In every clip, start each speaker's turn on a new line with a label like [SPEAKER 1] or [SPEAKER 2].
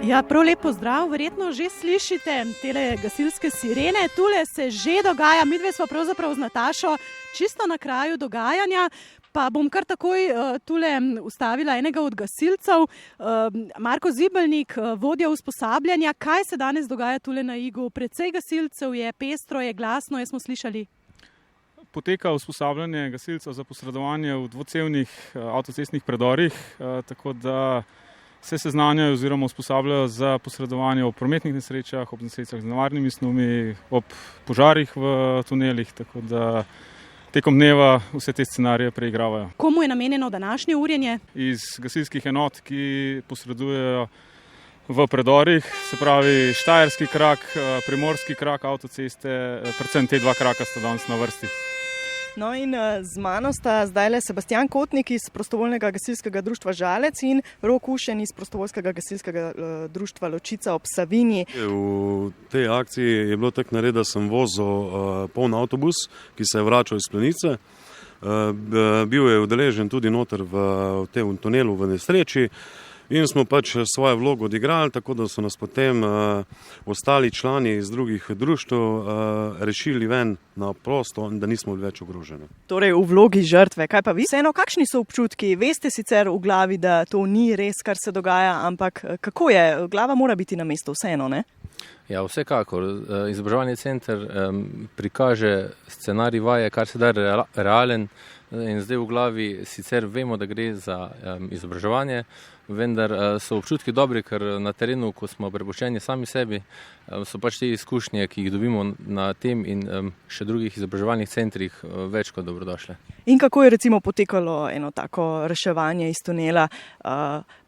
[SPEAKER 1] Ja, prav lep pozdrav, verjetno že slišite tele gasilske sirene, tule se že dogaja, midve smo pravzaprav z Natašo čisto na kraju dogajanja, pa bom kar takoj tule ustavila enega od gasilcev, Marko Zibelnik, vodja usposabljanja. Kaj se danes dogaja tule na Igu? Precej gasilcev je, pestro je, glasno je, smo slišali.
[SPEAKER 2] Poteka usposabljanje gasilcev za posredovanje v dvocevnih avtocestnih predorih, tako da se seznanjajo oziroma usposabljajo za posredovanje ob prometnih nesrečah, ob nesrečah z nevarnimi snovmi, ob požarih v tunelih, tako da tekom dneva vse te scenarije preigravajo.
[SPEAKER 1] Komu je namenjeno današnje urjenje?
[SPEAKER 2] Iz gasilskih enot, ki posredujejo v predorih, se pravi Štajerski krak, Primorski krak avtoceste, predvsem te dva kraka sta danes na vrsti.
[SPEAKER 3] No in z mano sta zdajle Sebastian Kotnik iz Prostovoljnega gasilskega društva Žalec in Rok Ušen iz Prostovoljskega gasilskega društva Ločica ob Savinji.
[SPEAKER 4] V tej akciji je bilo tako narediti, da sem vozil poln avtobus, ki se je vračal iz Planice. Bil je udeležen tudi noter v tem tunelu v nesreči. In smo pač svojo vlogo odigrali, tako da so nas potem ostali člani iz drugih društev rešili ven na prosto in da nismo več ogroženi.
[SPEAKER 3] Torej v vlogi žrtve, kaj pa vi? Vseeno, kakšni so občutki? Veste sicer v glavi, da to ni res, kar se dogaja, ampak kako je? Glava mora biti na mestu vseeno, ne?
[SPEAKER 5] Ja, vsekakor. Izobraževalni center prikaže scenarij vaje, kar se da realen, in zdaj v glavi sicer vemo, da gre za izobraževanje, vendar so občutki dobri, ker na terenu, ko smo prepuščeni sami sebi, so pač te izkušnje, ki jih dobimo na tem in še drugih izobraževalnih centrih, več kot dobrodošle.
[SPEAKER 3] In kako je recimo potekalo eno tako reševanje iz tunela,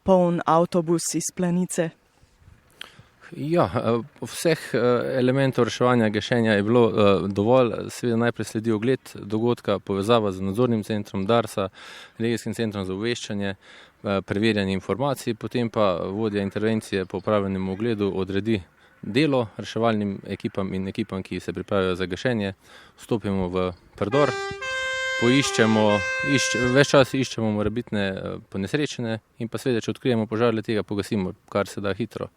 [SPEAKER 3] poln avtobus iz Planice?
[SPEAKER 5] Ja, vseh elementov reševanja, gašenja je bilo dovolj. Seveda najprej sledi ogled dogodka, povezava z nadzornim centrom Darsa, regijskim centrom za obveščanje, preverjanje informacij, potem pa vodja intervencije po opravljenem ogledu odredi delo reševalnim ekipam in ekipam, ki se pripravijo za gašenje. Vstopimo v predor, ves čas iščemo morebitne ponesrečene in pa seveda, če odkrijemo požar, le tega pogasimo, kar se da hitro.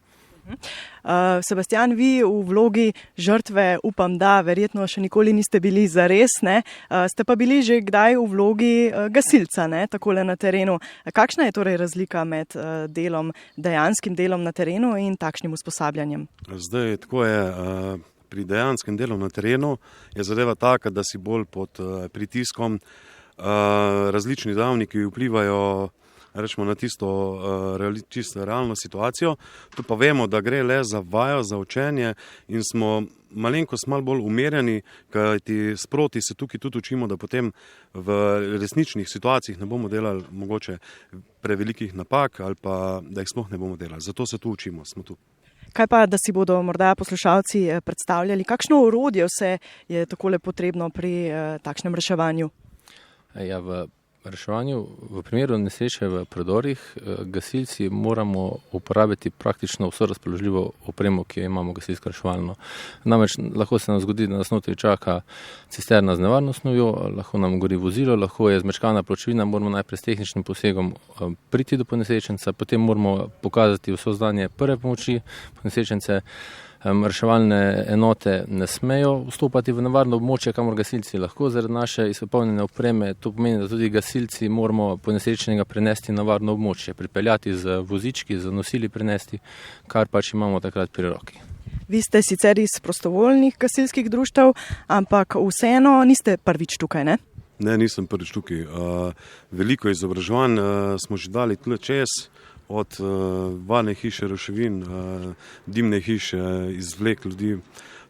[SPEAKER 3] Sebastian, vi v vlogi žrtve, upam, da verjetno še nikoli niste bili zares, ne? Ste pa bili že kdaj v vlogi gasilca, ne? Takole na terenu. Kakšna je torej razlika med dejanskim delom na terenu in takšnim usposabljanjem?
[SPEAKER 4] Zdaj, tako je, pri dejanskem delu na terenu je zadeva taka, da si bolj pod pritiskom, različni dejavniki vplivajo rečemo na tisto čisto realno situacijo. Tu pa vemo, da gre le za vajo, za učenje in smo malenkost malo bolj umirjeni, kajti sproti se tukaj tudi učimo, da potem v resničnih situacijah ne bomo delali mogoče prevelikih napak ali pa da jih sploh ne bomo delali. Zato se tu učimo, smo tu.
[SPEAKER 3] Kaj pa, da si bodo morda poslušalci predstavljali, kakšno orodje vse je takole potrebno pri takšnem reševanju?
[SPEAKER 5] Ja, v reševanju, v primeru nesreče v predorih, gasilci moramo uporabiti praktično vso razpoložljivo opremo, ki jo imamo gasilsko reševalno. Namreč lahko se nam zgodi, da nas notri čaka cisterna z nevarno snovjo, lahko nam gori vozilo, lahko je zmečkana pločevina, moramo najprej s tehničnim posegom priti do ponesrečenca, potem moramo pokazati vso znanje prve pomoči ponesrečence. Reševalne enote ne smejo vstopati v nevarno območje, kamor gasilci lahko zaradi naše izpopolnjene opreme. To pomeni, da tudi gasilci moramo ponesrečenega prenesti na varno območje, pripeljati z vozički, z nosili prenesti, kar pač imamo takrat pri roki.
[SPEAKER 3] Vi ste sicer iz prostovoljnih gasilskih društev, ampak vseeno niste prvič tukaj, ne?
[SPEAKER 4] Ne, nisem prvič tukaj. Veliko izobraževanj smo že dali tule čez, od varne hiše, ruševin, dimne hiše, izvlek ljudi.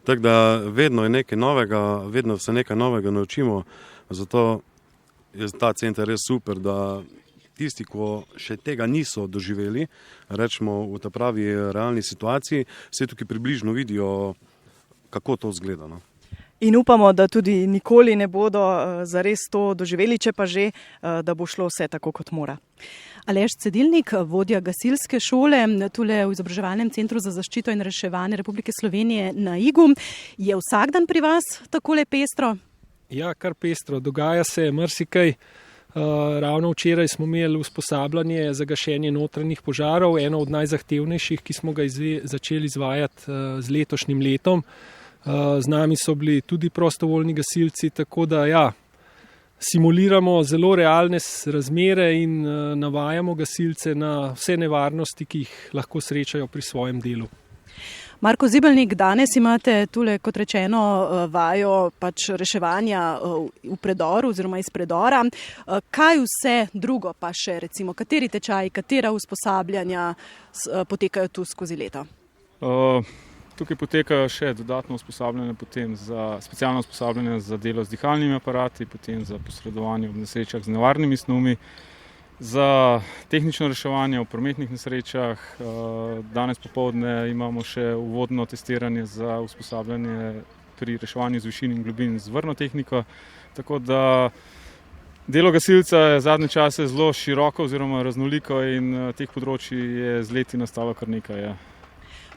[SPEAKER 4] Tako da vedno je nekaj novega, vedno se nekaj novega naučimo, zato je ta center res super, da tisti, ko še tega niso doživeli, rečemo v ta pravi realni situaciji, se tukaj približno vidijo, kako to izgleda. No?
[SPEAKER 3] In upamo, da tudi nikoli ne bodo zares to doživeli, če pa že, da bo šlo vse tako, kot mora.
[SPEAKER 1] Aleš Cedilnik, vodja gasilske šole tule v Izobraževalnem centru za zaščito in reševanje Republike Slovenije na Igu. Je vsak dan pri vas takole pestro?
[SPEAKER 6] Ja, kar pestro. Dogaja se marsikaj. Ravno včeraj smo imeli usposabljanje za gašenje notranjih požarov, eno od najzahtevnejših, ki smo ga začeli izvajati z letošnjim letom. Z nami so bili tudi prostovoljni gasilci, tako da simuliramo zelo realne razmere in navajamo gasilce na vse nevarnosti, ki jih lahko srečajo pri svojem delu.
[SPEAKER 1] Marko Zibelnik, danes imate tule, kot rečeno, vajo reševanja v predoru oziroma iz predora. Kaj vse drugo pa še, recimo, kateri tečaji, katera usposabljanja potekajo tu skozi leto?
[SPEAKER 2] Tukaj potekajo še dodatno usposabljanje, potem specialno usposabljanje za delo z dihalnimi aparati, potem za posredovanje v nesrečah z nevarnimi snovmi, za tehnično reševanje v prometnih nesrečah. Danes popoldne imamo še uvodno testiranje za usposabljanje pri reševanju z višin in globin z vrno tehniko. Tako da delo gasilca je zadnje čase zelo široko oziroma raznoliko in teh področji je z leti nastalo kar nekaj.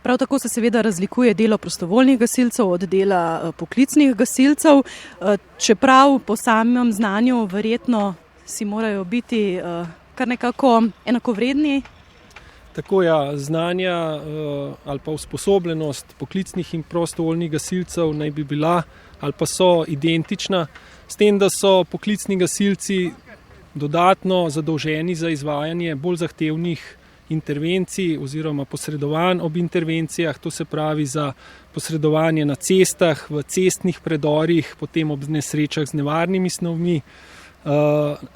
[SPEAKER 1] Prav tako se seveda razlikuje delo prostovoljnih gasilcev od dela poklicnih gasilcev, čeprav po samem znanju verjetno si morajo biti kar nekako enakovredni.
[SPEAKER 6] Tako znanja ali pa usposobljenost poklicnih in prostovoljnih gasilcev naj bi bila ali pa so identična, s tem, da so poklicni gasilci dodatno zadolženi za izvajanje bolj zahtevnih intervencij oziroma posredovanj ob intervencijah, to se pravi za posredovanje na cestah, v cestnih predorih, potem ob nesrečah z nevarnimi snovmi,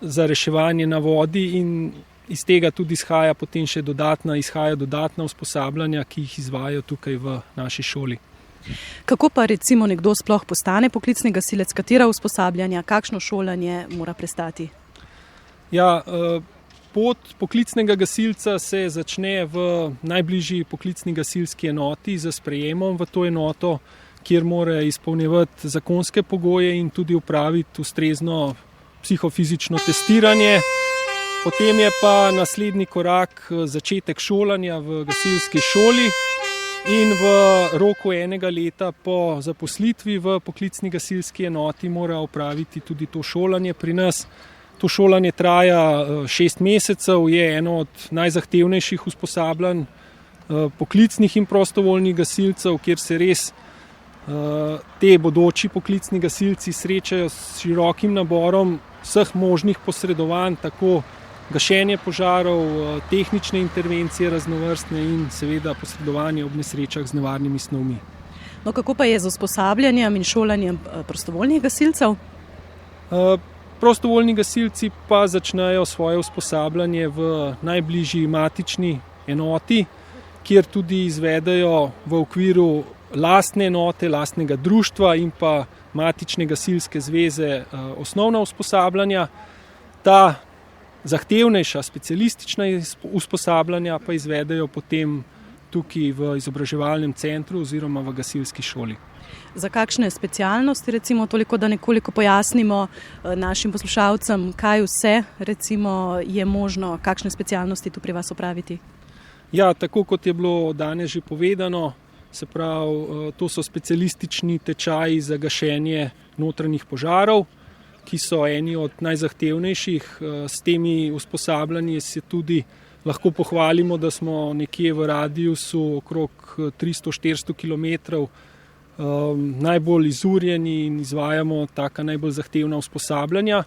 [SPEAKER 6] za reševanje na vodi in iz tega tudi izhaja potem še dodatna usposabljanja, ki jih izvajajo tukaj v naši šoli.
[SPEAKER 1] Kako pa recimo nekdo sploh postane poklicni gasilec, katera usposabljanja, kakšno šolanje mora prestati?
[SPEAKER 6] Pot poklicnega gasilca se začne v najbližji poklicni gasilski enoti z sprejemom v to enoto, kjer mora izpolnjevati zakonske pogoje in tudi opraviti ustrezno psihofizično testiranje. Potem je pa naslednji korak začetek šolanja v gasilski šoli in v roku 1 leta po zaposlitvi v poklicni gasilski enoti mora opraviti tudi to šolanje pri nas. To šolanje traja 6 mesecev, je eno od najzahtevnejših usposabljanj poklicnih in prostovoljnih gasilcev, kjer se res te bodoči poklicni gasilci srečajo s širokim naborom vseh možnih posredovanj, tako gašenje požarov, tehnične intervencije raznovrstne in seveda posredovanje ob nesrečah z nevarnimi snovmi.
[SPEAKER 1] No, kako pa je z usposabljanjem in šolanjem prostovoljnih gasilcev?
[SPEAKER 6] Prostovoljni gasilci pa začnejo svoje usposabljanje v najbližji matični enoti, kjer tudi izvedejo v okviru lastne enote, lastnega društva in pa matične gasilske zveze osnovna usposabljanja. Ta zahtevnejša, specialistična usposabljanja pa izvedejo potem tukaj v izobraževalnem centru oziroma v gasilski šoli.
[SPEAKER 1] Za kakšne specialnosti, recimo toliko, da nekoliko pojasnimo našim poslušalcem, kaj vse recimo je možno, kakšne specialnosti tu pri vas opraviti?
[SPEAKER 6] Tako kot je bilo danes že povedano, se pravi, to so specialistični tečaji za gašenje notranjih požarov, ki so eni od najzahtevnejših. S temi usposabljanji se tudi lahko pohvalimo, da smo nekje v radiusu okrog 300-400 km najbolj izurjeni in izvajamo taka najbolj zahtevna usposabljanja.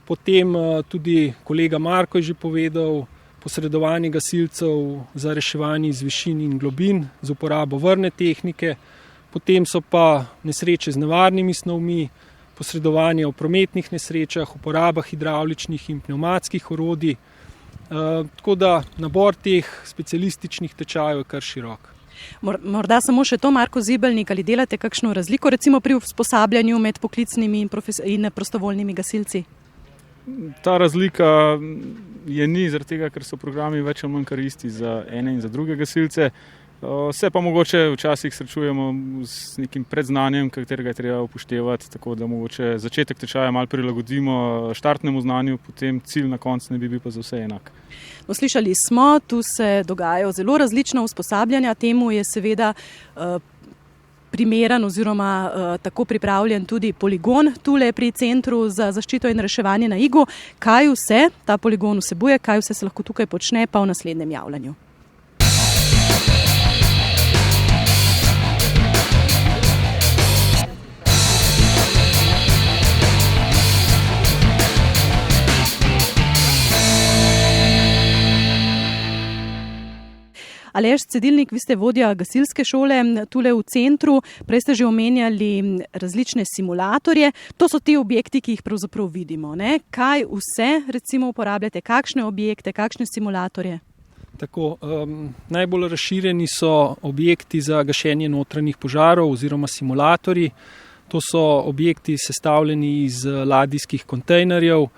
[SPEAKER 6] Potem tudi kolega Marko je že povedal, posredovanje gasilcev za reševanje iz višin in globin z uporabo vrne tehnike. Potem so pa nesreče z nevarnimi snovmi, posredovanje v prometnih nesrečah, uporaba hidravličnih in pnevmatskih orodij. Tako da nabor teh specialističnih tečajev je kar širok.
[SPEAKER 1] Morda samo še to, Marko Zibelnik, ali delate kakšno razliko recimo pri usposabljanju med poklicnimi in prostovoljnimi gasilci?
[SPEAKER 2] Ta razlika je ni, zaradi tega, ker so programi več ali manj kar isti za ene in za druge gasilce. Se pa mogoče včasih srečujemo z nekim predznanjem, katerega je treba upoštevati, tako da mogoče začetek tečaja malo prilagodimo štartnemu znanju, potem cilj na koncu ne bi bil pa za vse enak.
[SPEAKER 1] No, slišali smo, tu se dogajajo zelo različna usposabljanja, temu je seveda primeren oziroma tako pripravljen tudi poligon tule pri Centru za zaščito in reševanje na Igu. Kaj vse ta poligon vsebuje, kaj vse se lahko tukaj počne, pa v naslednjem javljanju. Aleš Cedilnik, vi ste vodja gasilske šole tule v centru, prej ste že omenjali različne simulatorje. To so ti objekti, ki jih pravzaprav vidimo, ne? Kaj vse recimo uporabljate, kakšne objekte, kakšne simulatorje?
[SPEAKER 6] Tako, najbolj razširjeni so objekti za gašenje notranjih požarov oziroma simulatorji. To so objekti sestavljeni iz ladijskih kontejnerjev,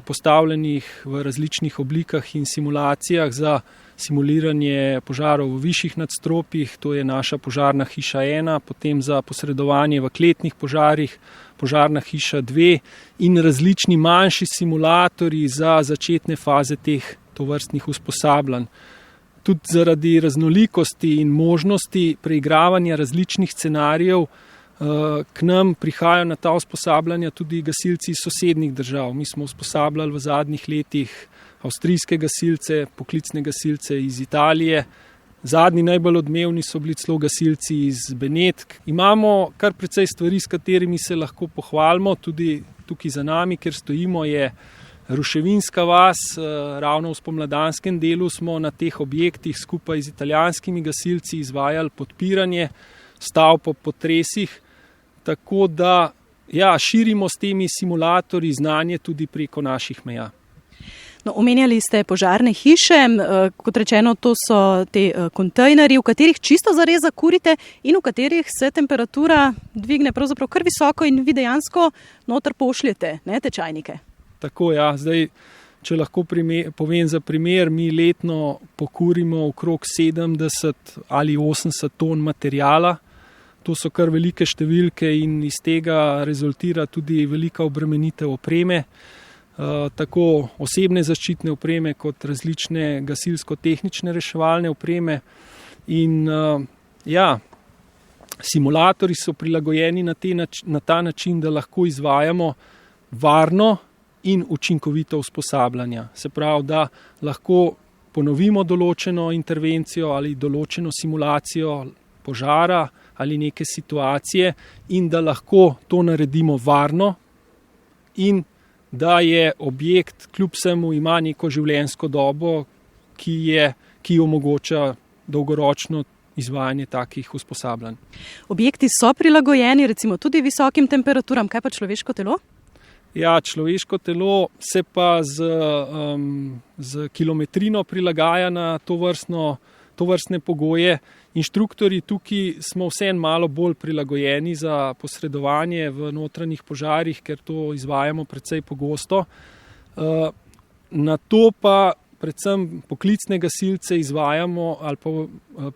[SPEAKER 6] postavljenih v različnih oblikah in simulacijah za simuliranje požarov v višjih nadstropjih, to je naša požarna hiša 1, potem za posredovanje v kletnih požarih, požarna hiša 2 in različni manjši simulatorji za začetne faze teh tovrstnih usposabljanj. Tudi zaradi raznolikosti in možnosti preigravanja različnih scenarijev k nam prihajajo na ta usposabljanja tudi gasilci iz sosednjih držav. Mi smo usposabljali v zadnjih letih avstrijske gasilce, poklicne gasilce iz Italije. Zadnji najbolj odmevni so bili celo gasilci iz Benetk. Imamo kar precej stvari, s katerimi se lahko pohvalimo. Tudi tukaj za nami, kjer stojimo, je ruševinska vas. Ravno v spomladanskem delu smo na teh objektih skupaj z italijanskimi gasilci izvajali podpiranje stavb po potresih. Tako da širimo s temi simulatorji znanje tudi preko naših meja.
[SPEAKER 1] No, omenjali ste požarne hiše, kot rečeno, to so te kontejnerji, v katerih čisto zares zakurite in v katerih se temperatura dvigne pravzaprav kar visoko in vi dejansko noter pošljete, ne, tečajnike.
[SPEAKER 6] Tako, zdaj, če lahko povem za primer, mi letno pokurimo okrog 70 ali 80 ton materijala. To so kar velike številke in iz tega rezultira tudi velika obremenitev opreme. Tako osebne zaščitne opreme kot različne gasilsko-tehnične reševalne opreme. In simulatorji so prilagojeni na ta način, da lahko izvajamo varno in učinkovito usposabljanje. Se pravi, da lahko ponovimo določeno intervencijo ali določeno simulacijo požara ali neke situacije in da lahko to naredimo varno in da je objekt kljub vsemu ima neko življenjsko dobo, ki omogoča dolgoročno izvajanje takih usposabljanj.
[SPEAKER 1] Objekti so prilagojeni recimo tudi visokim temperaturam, kaj pa človeško telo?
[SPEAKER 6] Človeško telo se pa z kilometrino prilagaja na tovrstne pogoje. Inštruktorji tukaj smo vseeno malo bolj prilagojeni za posredovanje v notranjih požarih, ker to izvajamo precej pogosto. Na to pa predvsem poklicne gasilce izvajamo ali pa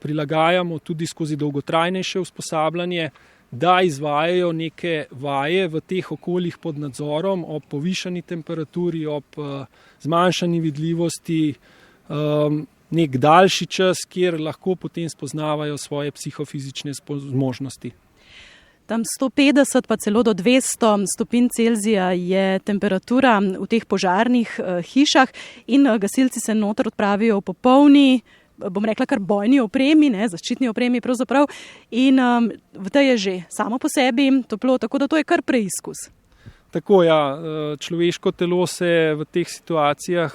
[SPEAKER 6] prilagajamo tudi skozi dolgotrajnejše usposabljanje, da izvajajo neke vaje v teh okoljih pod nadzorom ob povišani temperaturi, ob zmanjšani vidljivosti, nek daljši čas, kjer lahko potem spoznavajo svoje psihofizične zmožnosti.
[SPEAKER 1] Tam 150 pa celo do 200 stopinj Celzija je temperatura v teh požarnih hišah in gasilci se noter odpravijo v popolni, bom rekla kar bojni opremi, zaščitni opremi pravzaprav, in v tej je že samo po sebi toplo, tako da to je kar preizkus.
[SPEAKER 6] Tako, človeško telo se v teh situacijah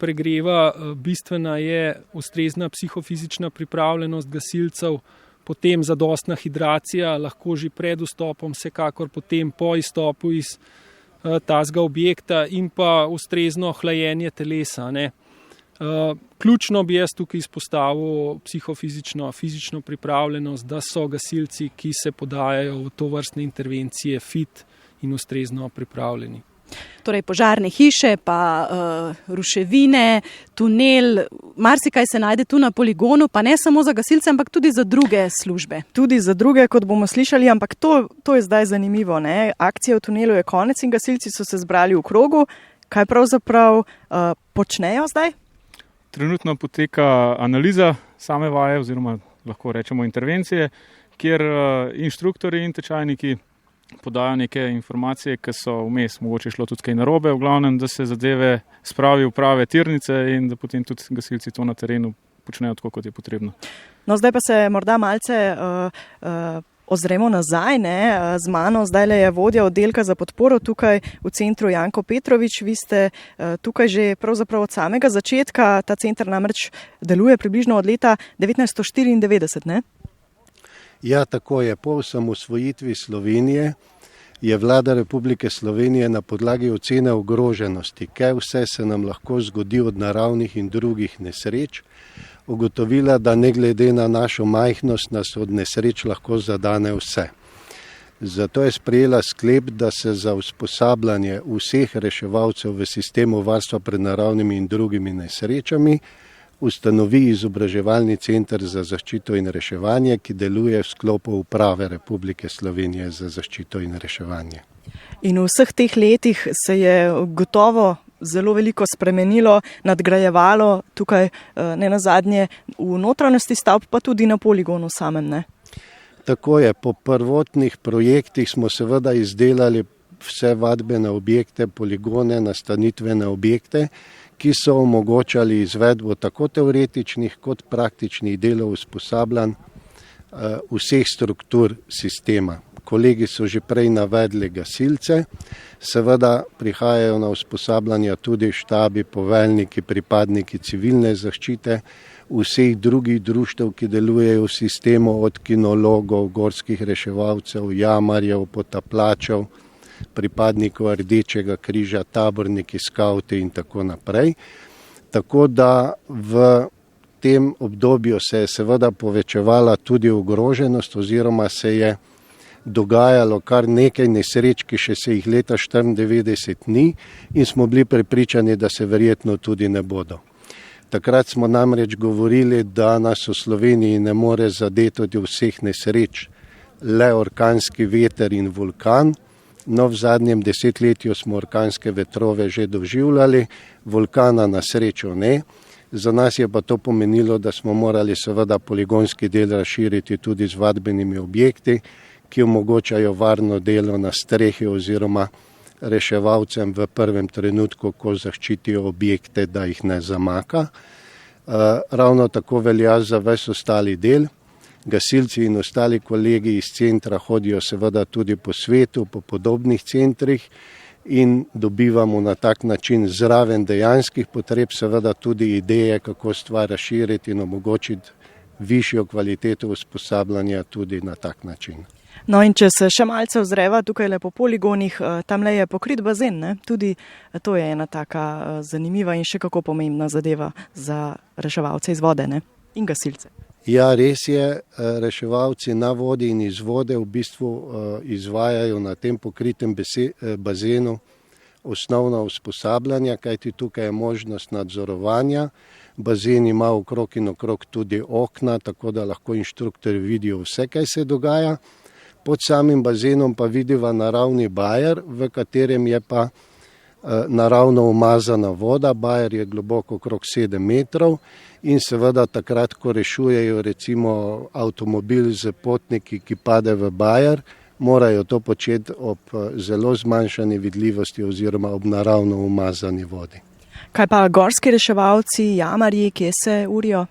[SPEAKER 6] pregreva, bistvena je ustrezna psihofizična pripravljenost gasilcev, potem zadostna hidracija, lahko že pred vstopom, vsekakor potem po izstopu iz tazga objekta in pa ustrezno hlajenje telesa. Ključno bi jaz tukaj izpostavil fizično pripravljenost, da so gasilci, ki se podajajo v tovrstne intervencije, fit in ustrezno pripravljeni.
[SPEAKER 1] Torej požarne hiše, pa ruševine, tunel, marsikaj se najde tu na poligonu, pa ne samo za gasilce, ampak tudi za druge službe.
[SPEAKER 3] Tudi za druge, kot bomo slišali, ampak to je zdaj zanimivo, ne? Akcija v tunelu je konec in gasilci so se zbrali v krogu. Kaj pravzaprav počnejo zdaj?
[SPEAKER 2] Trenutno poteka analiza same vaje oziroma lahko rečemo intervencije, kjer inštruktori in tečajniki podajo neke informacije, ki so vmes, mogoče šlo tudi kaj narobe, v glavnem, da se zadeve spravi v prave tirnice in da potem tudi gasilci to na terenu počnejo tako, kot je potrebno.
[SPEAKER 3] No, zdaj pa se morda malce ozremo nazaj, ne? Z mano zdaj je vodja oddelka za podporo tukaj v centru Janko Petrovič. Vi ste tukaj že pravzaprav od samega začetka. Ta center namreč deluje približno od leta 1994, ne?
[SPEAKER 7] Ja, tako je. Po osamosvojitvi Slovenije je vlada Republike Slovenije na podlagi ocene ogroženosti, kaj vse se nam lahko zgodi od naravnih in drugih nesreč, ugotovila, da ne glede na našo majhnost nas od nesreč lahko zadane vse. Zato je sprejela sklep, da se za usposabljanje vseh reševalcev v sistemu varstva pred naravnimi in drugimi nesrečami ustanovi izobraževalni center za zaščito in reševanje, ki deluje v sklopu Uprave Republike Slovenije za zaščito in reševanje.
[SPEAKER 3] In v vseh teh letih se je gotovo zelo veliko spremenilo, nadgrajevalo tukaj ne nazadnje v notranjosti stavb, pa tudi na poligonu samem, ne?
[SPEAKER 7] Tako je. Po prvotnih projektih smo seveda izdelali vse vadbene objekte, poligone, nastanitvene objekte, ki so omogočali izvedbo tako teoretičnih kot praktičnih delov usposabljanj vseh struktur sistema. Kolegi so že prej navedli gasilce, seveda prihajajo na usposabljanja tudi štabi, poveljniki, pripadniki civilne zaščite, vseh drugih društev, ki delujejo v sistemu, od kinologov, gorskih reševalcev, jamarjev, potapljačev, pripadnikov Rdečega križa, taborniki, skavti in tako naprej. Tako da v tem obdobju se je seveda povečevala tudi ogroženost oziroma se je dogajalo kar nekaj nesreč, ki še se jih leta 1994 ni in smo bili prepričani, da se verjetno tudi ne bodo. Takrat smo namreč govorili, da nas v Sloveniji ne more zadeti od vseh nesreč le orkanski veter in vulkan. No, v zadnjem desetletju smo orkanske vetrove že doživljali, vulkana na srečo ne. Za nas je pa to pomenilo, da smo morali seveda poligonski del razširiti tudi z vadbenimi objekti, ki omogočajo varno delo na strehi oziroma reševalcem v prvem trenutku, ko zaščitijo objekte, da jih ne zamaka. Ravno tako velja za ves ostali del. Gasilci in ostali kolegi iz centra hodijo seveda tudi po svetu, po podobnih centrih in dobivamo na tak način zraven dejanskih potreb seveda tudi ideje, kako stvar razširiti in omogočiti višjo kvaliteto usposabljanja tudi na tak način.
[SPEAKER 3] No, in če se še malce ozreva tukaj po poligonih, tamle je pokrit bazen, ne? Tudi to je ena taka zanimiva in še kako pomembna zadeva za reševalce iz vode, ne? In gasilce.
[SPEAKER 7] Ja, res je, reševalci na vodi in iz vode v bistvu izvajajo na tem pokritem bazenu osnovna usposabljanja, kajti tukaj je možnost nadzorovanja. Bazen ima okrog in okrog tudi okna, tako da lahko inštruktori vidijo vse, kaj se dogaja. Pod samim bazenom pa vidiva naravni bajer, v katerem je pa naravno umazana voda. Bajer je globoko okrog 7 metrov in seveda takrat, ko rešujejo recimo avtomobil z potniki, ki pade v bajer, morajo to početi ob zelo zmanjšani vidljivosti oziroma ob naravno umazani vodi.
[SPEAKER 3] Kaj pa gorski reševalci, jamarji, kje se urijo?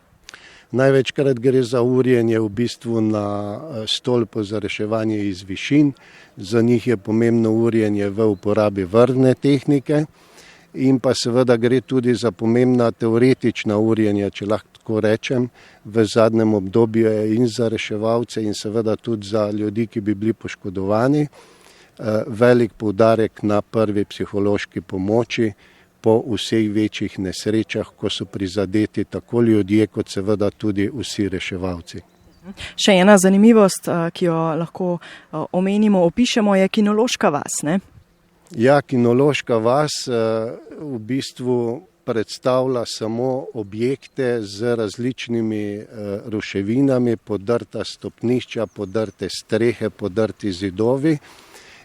[SPEAKER 7] Največkrat gre za urjenje v bistvu na stolpu za reševanje iz višin. Za njih je pomembno urjenje v uporabi vrvne tehnike in pa seveda gre tudi za pomembna teoretična urjenja, če lahko tako rečem, v zadnjem obdobju je in za reševalce in seveda tudi za ljudi, ki bi bili poškodovani. Velik poudarek na prvi psihološki pomoči po vseh večjih nesrečah, ko so prizadeti tako ljudje, kot seveda tudi vsi reševalci.
[SPEAKER 3] Še ena zanimivost, ki jo lahko omenimo, opišemo, je kinološka vas, ne?
[SPEAKER 7] Ja, kinološka vas v bistvu predstavlja samo objekte z različnimi ruševinami, podrta stopnišča, podrte strehe, podrti zidovi.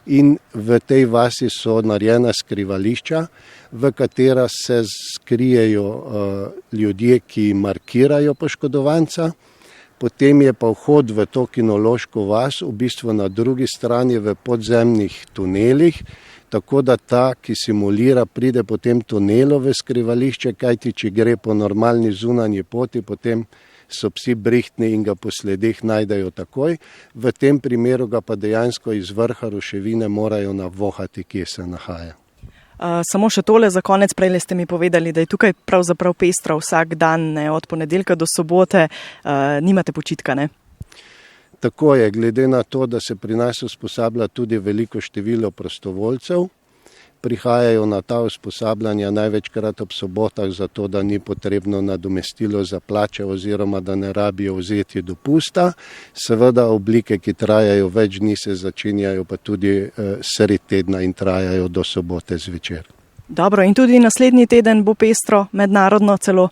[SPEAKER 7] In v tej vasi so narejena skrivališča, v katera se skrijejo ljudje, ki markirajo poškodovanca. potem je pa vhod v to kinološko vas v bistvu na drugi strani v podzemnih tunelih, tako da ta, ki simulira, pride po tem tunelu v skrivališče, kajti če gre po normalni zunanji poti, potem so psi brihtni in ga po sledeh najdejo takoj. V tem primeru ga pa dejansko iz vrha ruševine morajo navohati, kje se nahaja.
[SPEAKER 3] Samo še tole za konec, prej ste mi povedali, da je tukaj pravzaprav pestro vsak dan, ne, od ponedeljka do sobote, nimate počitka, ne?
[SPEAKER 7] Tako je, glede na to, da se pri nas usposablja tudi veliko število prostovoljcev, prihajajo na ta usposabljanja največkrat ob sobotah, zato da ni potrebno nadomestilo za plače oziroma da ne rabijo vzeti dopusta. Seveda oblike, ki trajajo več dni, se začenjajo pa tudi sredi tedna in trajajo do sobote zvečer.
[SPEAKER 3] Dobro, in tudi naslednji teden bo pestro, mednarodno celo?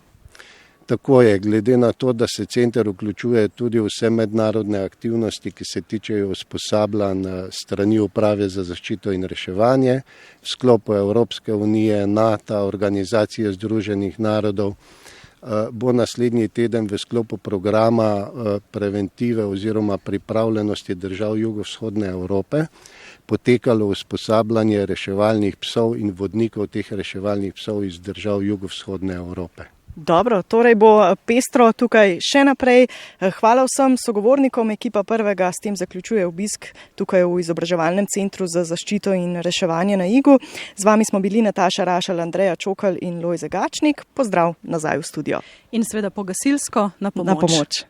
[SPEAKER 7] Tako je, glede na to, da se center vključuje tudi vse mednarodne aktivnosti, ki se tičejo usposabljanj strani Uprave za zaščito in reševanje, v sklopu Evropske unije, NATO, Organizacije združenih narodov, bo naslednji teden v sklopu programa preventive oziroma pripravljenosti držav jugovzhodne Evrope potekalo usposabljanje reševalnih psov in vodnikov teh reševalnih psov iz držav jugovzhodne Evrope.
[SPEAKER 3] Dobro, torej bo pestro tukaj še naprej. Hvala vsem sogovornikom, ekipa Prvega s tem zaključuje obisk tukaj v izobraževalnem centru za zaščito in reševanje na Igu. Z vami smo bili Nataša Rašelj, Andreja Čokl in Lojze Gačnik. Pozdrav nazaj v studio.
[SPEAKER 1] In seveda po gasilsko na pomoč.
[SPEAKER 3] Na pomoč.